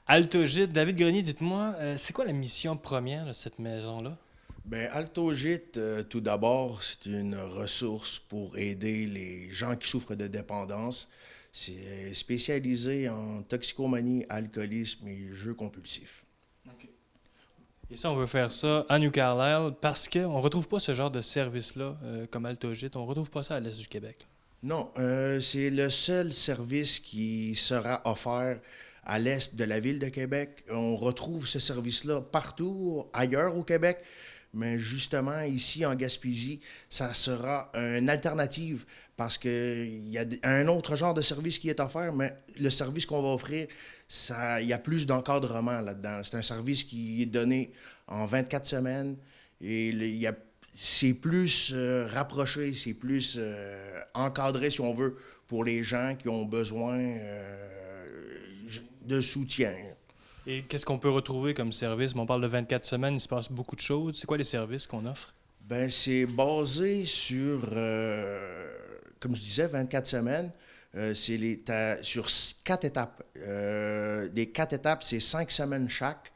Altogite, David Grenier, dites-moi, c'est quoi la mission première de cette maison-là? Ben, AltoGIT, tout d'abord, c'est une ressource pour aider les gens qui souffrent de dépendance. C'est spécialisé en toxicomanie, alcoolisme et jeux compulsifs. OK. Et ça, on veut faire ça à New Carlisle parce qu'on ne retrouve pas ce genre de service-là comme Altogite. On ne retrouve pas ça à l'est du Québec. Non, c'est le seul service qui sera offert à l'est de la ville de Québec. On retrouve ce service-là partout ailleurs au Québec, mais justement ici en Gaspésie, ça sera une alternative parce qu'il y a un autre genre de service qui est offert, mais le service qu'on va offrir, ça, il y a plus d'encadrement là-dedans. C'est un service qui est donné en 24 semaines et il y a c'est plus rapproché, c'est plus encadré, si on veut, pour les gens qui ont besoin de soutien. Et qu'est-ce qu'on peut retrouver comme service? Bon, on parle de 24 semaines, il se passe beaucoup de choses. C'est quoi les services qu'on offre? Ben, c'est basé sur, comme je disais, 24 semaines. Sur 4 étapes. Les 4 étapes, c'est 5 semaines chaque.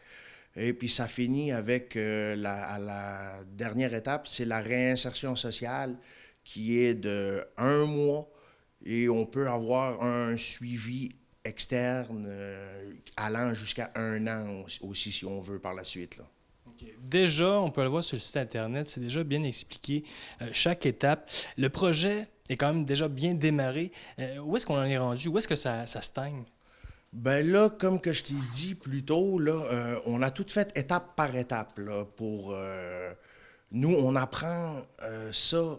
Et puis ça finit avec à la dernière étape, c'est la réinsertion sociale qui est de 1 mois et on peut avoir un suivi externe allant jusqu'à 1 an aussi si on veut par la suite, là. OK. Déjà, on peut le voir sur le site Internet, c'est déjà bien expliqué, chaque étape. Le projet est quand même déjà bien démarré. Où est-ce qu'on en est rendu? Où est-ce que ça stagne? Ben là, comme que je t'ai dit plus tôt, là, on a tout fait étape par étape là, pour nous, on apprend ça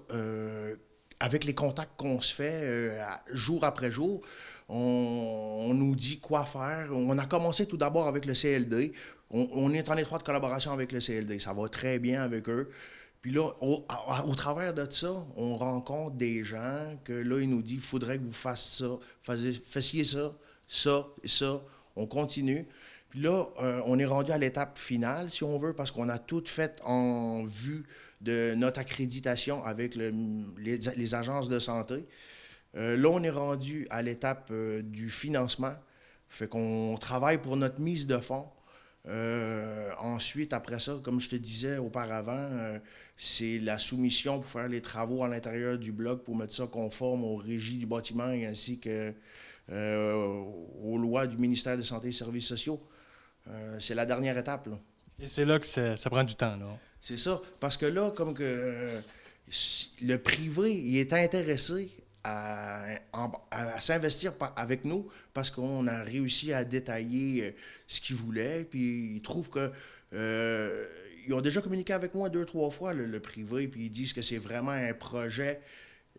avec les contacts qu'on se fait jour après jour. On nous dit quoi faire. On a commencé tout d'abord avec le CLD. On est en étroite collaboration avec le CLD. Ça va très bien avec eux. Puis là, au travers de ça, on rencontre des gens que là, ils nous disent, il faudrait que vous fassiez ça, ça et ça. On continue. Puis là, on est rendu à l'étape finale, si on veut, parce qu'on a tout fait en vue de notre accréditation avec les agences de santé. Là, on est rendu à l'étape du financement. Fait qu'on travaille pour notre mise de fonds. Ensuite, après ça, comme je te disais auparavant, c'est la soumission pour faire les travaux à l'intérieur du bloc pour mettre ça conforme aux régies du bâtiment ainsi que aux lois du ministère de Santé et Services sociaux. C'est la dernière étape, là. Et c'est là que ça prend du temps, là. C'est ça. Parce que là, comme que le privé, il est intéressé à s'investir avec nous parce qu'on a réussi à détailler ce qu'ils voulaient. Puis ils trouvent que ils ont déjà communiqué avec moi 2, 3 fois, le privé, puis ils disent que c'est vraiment un projet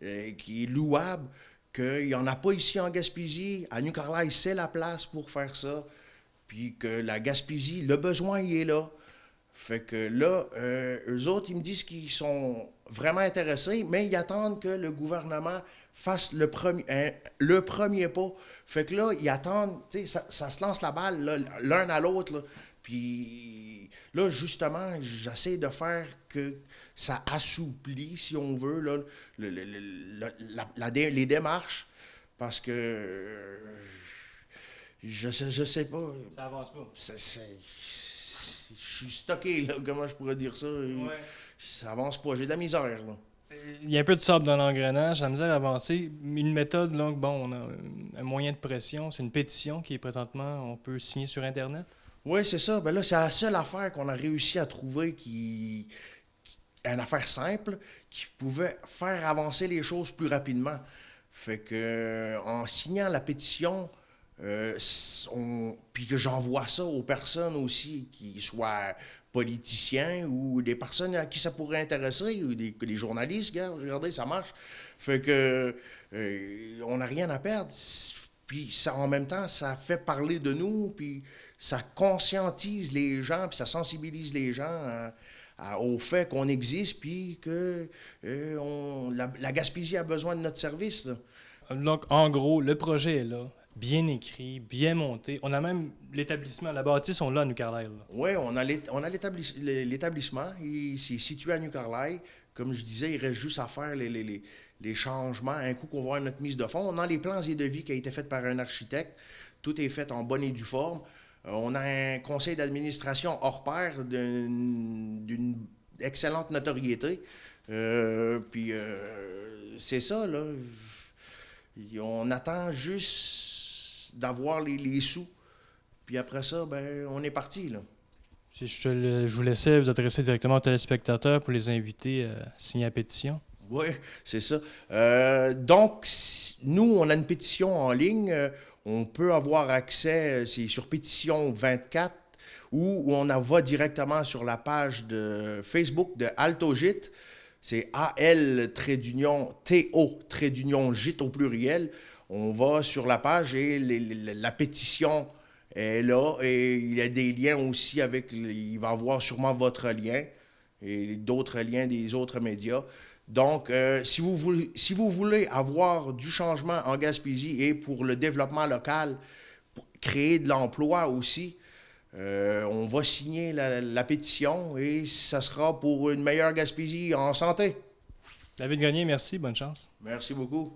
qui est louable, qu'il n'y en a pas ici en Gaspésie. À New Carlisle, c'est la place pour faire ça. Puis que la Gaspésie, le besoin, il est là. Fait que là, eux autres, ils me disent qu'ils sont vraiment intéressés, mais ils attendent que le gouvernement fasse le premier pas. Fait que là, ils attendent, tu sais, ça se lance la balle l'un à l'autre, là. Puis là, justement, j'essaie de faire que ça assouplit, si on veut, là, les démarches, parce que je sais pas. Ça avance pas. Je suis stocké, là, comment je pourrais dire ça? Ouais. Ça avance pas, j'ai de la misère, là. Il y a un peu de sable dans l'engrenage, la misère à avancer. Une méthode, là, bon, on a un moyen de pression, c'est une pétition qui est présentement, on peut signer sur Internet. Oui, c'est ça. Ben là, c'est la seule affaire qu'on a réussi à trouver une affaire simple qui pouvait faire avancer les choses plus rapidement. Fait que en signant la pétition, puis que j'envoie ça aux personnes aussi, qui soient politiciens ou des personnes à qui ça pourrait intéresser, ou des journalistes, regardez, ça marche. Fait que on n'a rien à perdre. Puis ça, en même temps, ça fait parler de nous, puis ça conscientise les gens, puis ça sensibilise les gens au fait qu'on existe, puis que la Gaspésie a besoin de notre service, là. Donc, en gros, le projet est là, bien écrit, bien monté. On a même l'établissement, la bâtisse, on l'a à New Carlisle, là. Oui, on a l'établissement. C'est situé à New Carlisle. Comme je disais, il reste juste à faire les changements. Un coup qu'on va voir notre mise de fonds, on a les plans et devis qui a été fait par un architecte. Tout est fait en bonne et due forme. On a un conseil d'administration hors pair d'une excellente notoriété. C'est ça, là. On attend juste d'avoir les sous. Puis après ça, ben, on est parti, là. Si je vous laissais vous adresser directement aux téléspectateurs pour les inviter à signer la pétition. Oui, c'est ça. Donc, nous, on a une pétition en ligne. On peut avoir accès, c'est sur Pétition 24, où on en va directement sur la page de Facebook de AltoGIT. C'est AL-TO-GIT au pluriel. On va sur la page et la pétition est là. Et il y a des liens aussi avec... Il va y avoir sûrement votre lien et d'autres liens des autres médias. Donc, si vous voulez avoir du changement en Gaspésie et pour le développement local, pour créer de l'emploi aussi, on va signer la pétition et ça sera pour une meilleure Gaspésie en santé. David Grenier, merci. Bonne chance. Merci beaucoup.